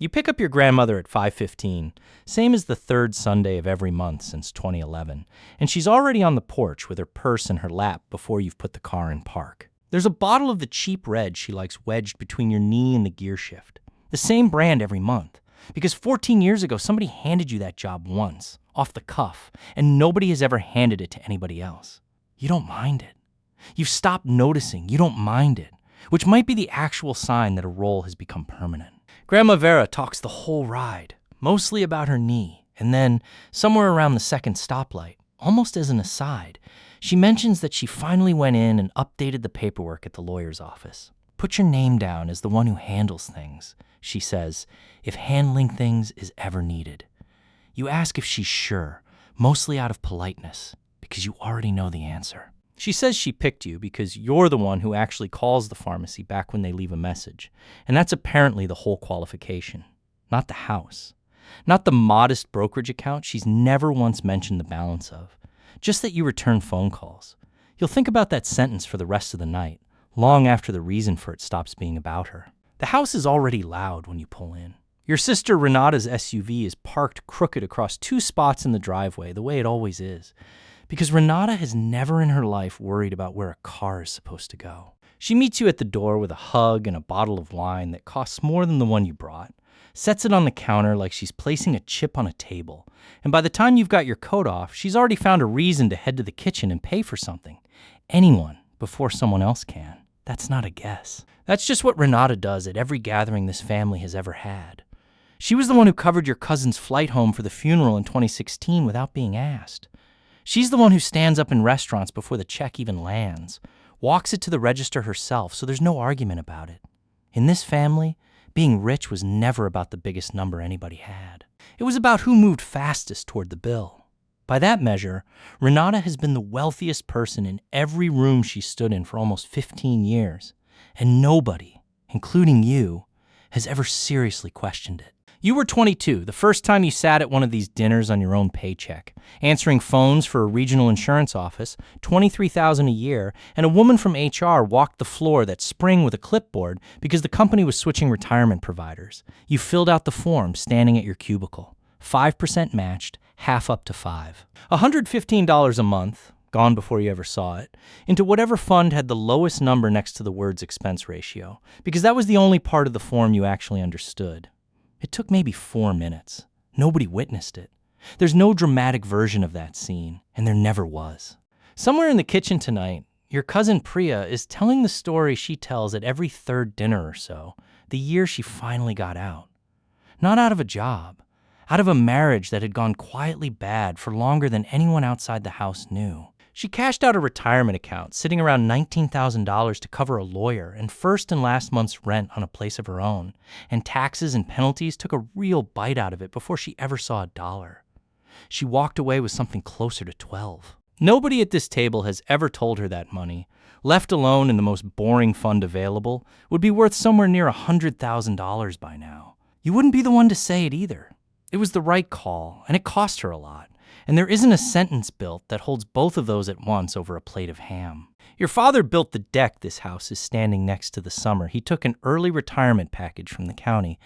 You pick up your grandmother at 5:15, same as the third Sunday of every month since 2011, and she's already on the porch with her purse in her lap before you've put the car in park. There's a bottle of the cheap red she likes wedged between your knee and the gear shift. The same brand every month, because 14 years ago somebody handed you that job once, off the cuff, and nobody has ever handed it to anybody else. You don't mind it. You've stopped noticing. You don't mind it, which might be the actual sign that a role has become permanent. Grandma Vera talks the whole ride, mostly about her knee, and then, somewhere around the second stoplight, almost as an aside, she mentions that she finally went in and updated the paperwork at the lawyer's office. Put your name down as the one who handles things, she says, if handling things is ever needed. You ask if she's sure, mostly out of politeness, because you already know the answer. She says she picked you because you're the one who actually calls the pharmacy back when they leave a message, and that's apparently the whole qualification, not the house. Not the modest brokerage account she's never once mentioned the balance of, just that you return phone calls. You'll think about that sentence for the rest of the night, long after the reason for it stops being about her. The house is already loud when you pull in. Your sister Renata's SUV is parked crooked across 2 spots in the driveway, the way it always is, because Renata has never in her life worried about where a car is supposed to go. She meets you at the door with a hug and a bottle of wine that costs more than the one you brought, sets it on the counter like she's placing a chip on a table, and by the time you've got your coat off, she's already found a reason to head to the kitchen and pay for something. Anyone before someone else can. That's not a guess. That's just what Renata does at every gathering this family has ever had. She was the one who covered your cousin's flight home for the funeral in 2016 without being asked. She's the one who stands up in restaurants before the check even lands, walks it to the register herself, so there's no argument about it. In this family, being rich was never about the biggest number anybody had. It was about who moved fastest toward the bill. By that measure, Renata has been the wealthiest person in every room she stood in for almost 15 years, and nobody, including you, has ever seriously questioned it. You were 22, the first time you sat at one of these dinners on your own paycheck, answering phones for a regional insurance office, $23,000 a year, and a woman from HR walked the floor that spring with a clipboard because the company was switching retirement providers. You filled out the form standing at your cubicle. 5% matched, half up to 5. $115 a month, gone before you ever saw it, into whatever fund had the lowest number next to the words expense ratio, because that was the only part of the form you actually understood. It took maybe 4 minutes. Nobody witnessed it. There's no dramatic version of that scene, and there never was. Somewhere in the kitchen tonight, your cousin Priya is telling the story she tells at every third dinner or so, the year she finally got out. Not out of a job, out of a marriage that had gone quietly bad for longer than anyone outside the house knew. She cashed out a retirement account, sitting around $19,000 to cover a lawyer and first and last month's rent on a place of her own, and taxes and penalties took a real bite out of it before she ever saw a dollar. She walked away with something closer to 12. Nobody at this table has ever told her that money, left alone in the most boring fund available, would be worth somewhere near $100,000 by now. You wouldn't be the one to say it either. It was the right call, and it cost her a lot. And there isn't a sentence built that holds both of those at once over a plate of ham. Your father built the deck this house is standing next to the summer. He took an early retirement package from the county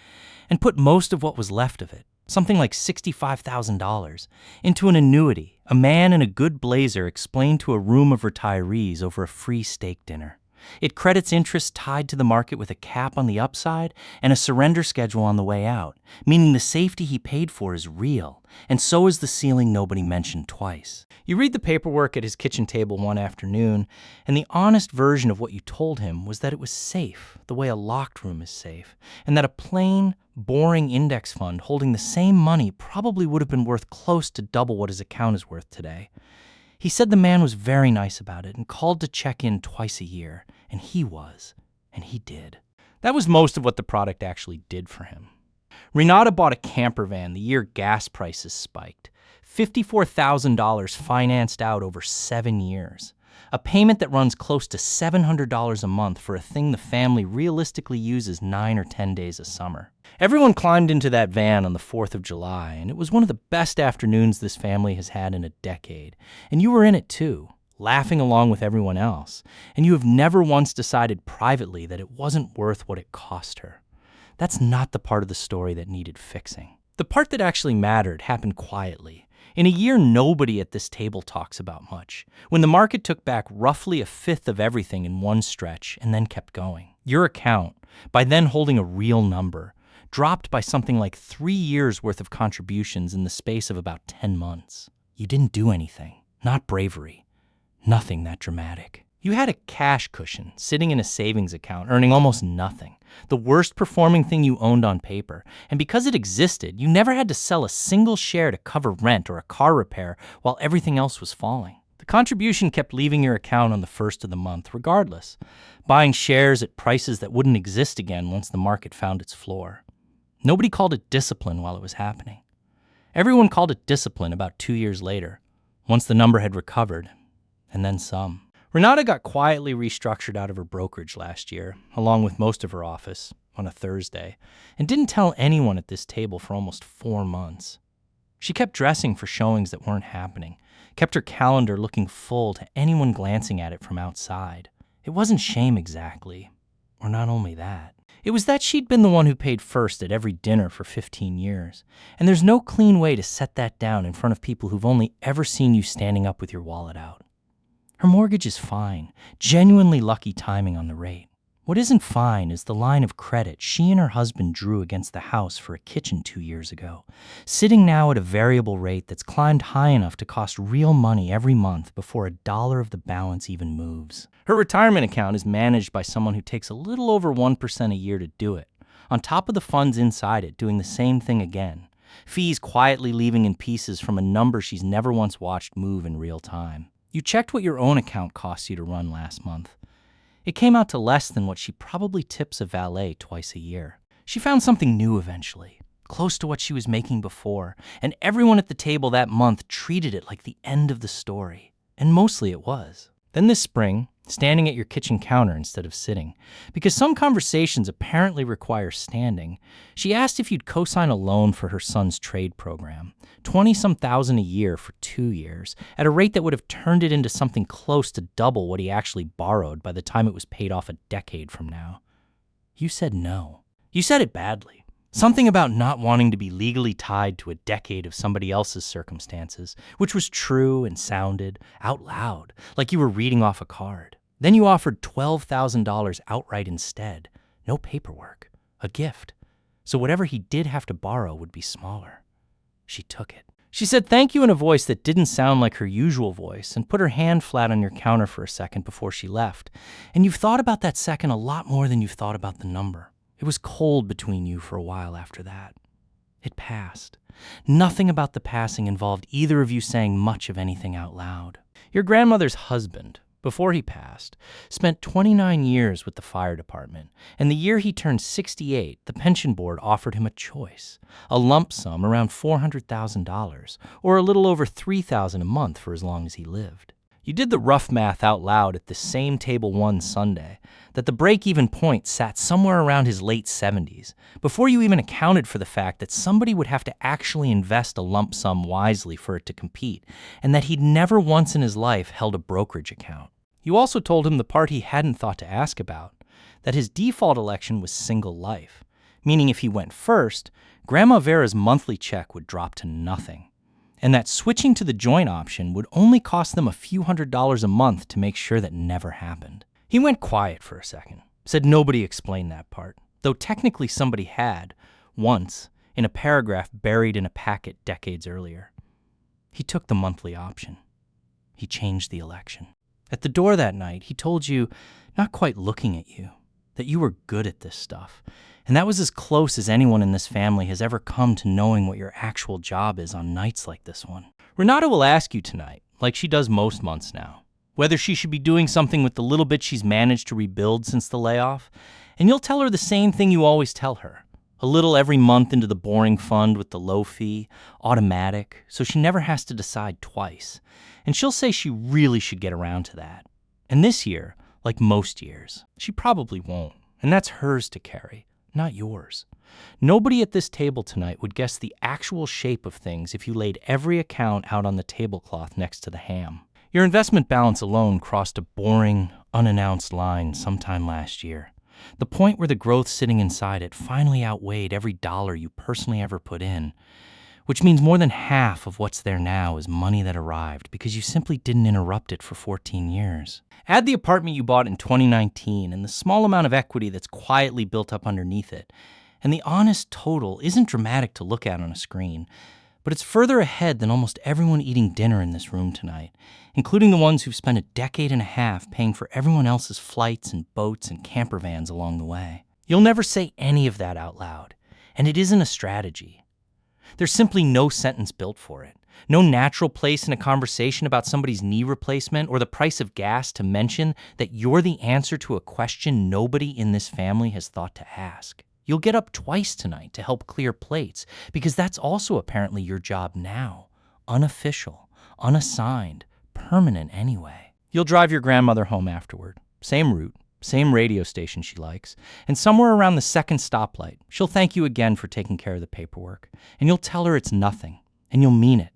and put most of what was left of it, something like $65,000, into an annuity. A man in a good blazer explained to a room of retirees over a free steak dinner. It credits interest tied to the market with a cap on the upside and a surrender schedule on the way out, meaning the safety he paid for is real, and so is the ceiling nobody mentioned twice. You read the paperwork at his kitchen table one afternoon, and the honest version of what you told him was that it was safe, the way a locked room is safe, and that a plain, boring index fund holding the same money probably would have been worth close to double what his account is worth today. He said the man was very nice about it and called to check in twice a year, and he was, and he did. That was most of what the product actually did for him. Renata bought a camper van the year gas prices spiked, $54,000 financed out over 7 years, a payment that runs close to $700 a month for a thing the family realistically uses 9 or 10 days a summer. Everyone climbed into that van on the 4th of July, and it was one of the best afternoons this family has had in a decade. And you were in it too, laughing along with everyone else, and you have never once decided privately that it wasn't worth what it cost her. That's not the part of the story that needed fixing. The part that actually mattered happened quietly. In a year nobody at this table talks about much, when the market took back roughly a fifth of everything in one stretch and then kept going. Your account, by then holding a real number, dropped by something like 3 years' worth of contributions in the space of about 10 months. You didn't do anything, not bravery, nothing that dramatic. You had a cash cushion sitting in a savings account earning almost nothing, the worst performing thing you owned on paper, and because it existed, you never had to sell a single share to cover rent or a car repair while everything else was falling. The contribution kept leaving your account on the first of the month regardless, buying shares at prices that wouldn't exist again once the market found its floor. Nobody called it discipline while it was happening. Everyone called it discipline about 2 years later, once the number had recovered, and then some. Renata got quietly restructured out of her brokerage last year, along with most of her office, on a Thursday, and didn't tell anyone at this table for almost 4 months. She kept dressing for showings that weren't happening, kept her calendar looking full to anyone glancing at it from outside. It wasn't shame exactly, or not only that. It was that she'd been the one who paid first at every dinner for 15 years, and there's no clean way to set that down in front of people who've only ever seen you standing up with your wallet out. Her mortgage is fine, genuinely lucky timing on the rate. What isn't fine is the line of credit she and her husband drew against the house for a kitchen 2 years ago, sitting now at a variable rate that's climbed high enough to cost real money every month before a dollar of the balance even moves. Her retirement account is managed by someone who takes a little over 1% a year to do it, on top of the funds inside it doing the same thing again, fees quietly leaving in pieces from a number she's never once watched move in real time. You checked what your own account cost you to run last month. It came out to less than what she probably tips a valet twice a year. She found something new eventually, close to what she was making before, and everyone at the table that month treated it like the end of the story. And mostly it was. Then this spring, standing at your kitchen counter instead of sitting, because some conversations apparently require standing, she asked if you'd co-sign a loan for her son's trade program, 20-some thousand a year for 2 years, at a rate that would have turned it into something close to double what he actually borrowed by the time it was paid off a decade from now. You said no. You said it badly. Something about not wanting to be legally tied to a decade of somebody else's circumstances, which was true and sounded out loud, like you were reading off a card. Then you offered $12,000 outright instead. No paperwork. A gift. So whatever he did have to borrow would be smaller. She took it. She said thank you in a voice that didn't sound like her usual voice and put her hand flat on your counter for a second before she left. And you've thought about that second a lot more than you've thought about the number. It was cold between you for a while after that. It passed. Nothing about the passing involved either of you saying much of anything out loud. Your grandmother's husband, before he passed, spent 29 years with the fire department, and the year he turned 68, the pension board offered him a choice, a lump sum around $400,000, or a little over $3,000 a month for as long as he lived. You did the rough math out loud at the same table one Sunday, that the break-even point sat somewhere around his late 70s, before you even accounted for the fact that somebody would have to actually invest a lump sum wisely for it to compete, and that he'd never once in his life held a brokerage account. You also told him the part he hadn't thought to ask about, that his default election was single life, meaning if he went first, Grandma Vera's monthly check would drop to nothing, and that switching to the joint option would only cost them a few $100s a month to make sure that never happened. He went quiet for a second, said nobody explained that part, though technically somebody had, once, in a paragraph buried in a packet decades earlier. He took the monthly option. He changed the election. At the door that night, he told you, not quite looking at you, that you were good at this stuff, and that was as close as anyone in this family has ever come to knowing what your actual job is on nights like this one. Renata will ask you tonight, like she does most months now, whether she should be doing something with the little bit she's managed to rebuild since the layoff, and you'll tell her the same thing you always tell her, a little every month into the boring fund with the low fee, automatic, so she never has to decide twice, and she'll say she really should get around to that. And this year, like most years, she probably won't, and that's hers to carry, not yours. Nobody at this table tonight would guess the actual shape of things if you laid every account out on the tablecloth next to the ham. Your investment balance alone crossed a boring, unannounced line sometime last year. The point where the growth sitting inside it finally outweighed every dollar you personally ever put in, which means more than half of what's there now is money that arrived because you simply didn't interrupt it for 14 years. Add the apartment you bought in 2019 and the small amount of equity that's quietly built up underneath it, and the honest total isn't dramatic to look at on a screen, but it's further ahead than almost everyone eating dinner in this room tonight, including the ones who've spent a decade and a half paying for everyone else's flights and boats and camper vans along the way. You'll never say any of that out loud, and it isn't a strategy. There's simply no sentence built for it. No natural place in a conversation about somebody's knee replacement or the price of gas to mention that you're the answer to a question nobody in this family has thought to ask. You'll get up twice tonight to help clear plates because that's also apparently your job now. Unofficial, unassigned, permanent anyway. You'll drive your grandmother home afterward. Same route, same radio station she likes, and somewhere around the second stoplight, she'll thank you again for taking care of the paperwork, and you'll tell her it's nothing, and you'll mean it.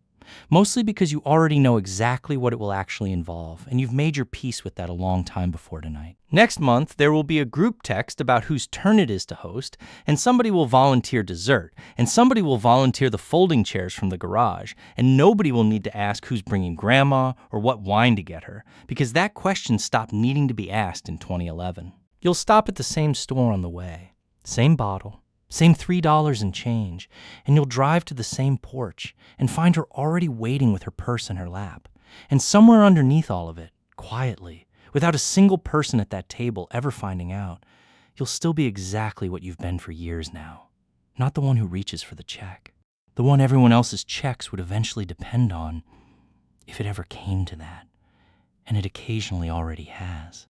Mostly because you already know exactly what it will actually involve, and you've made your peace with that a long time before tonight. Next month, there will be a group text about whose turn it is to host, and somebody will volunteer dessert, and somebody will volunteer the folding chairs from the garage, and nobody will need to ask who's bringing grandma or what wine to get her, because that question stopped needing to be asked in 2011. You'll stop at the same store on the way, same bottle, same $3 and change, and you'll drive to the same porch and find her already waiting with her purse in her lap. And somewhere underneath all of it, quietly, without a single person at that table ever finding out, you'll still be exactly what you've been for years now. Not the one who reaches for the check. The one everyone else's checks would eventually depend on, if it ever came to that. And it occasionally already has.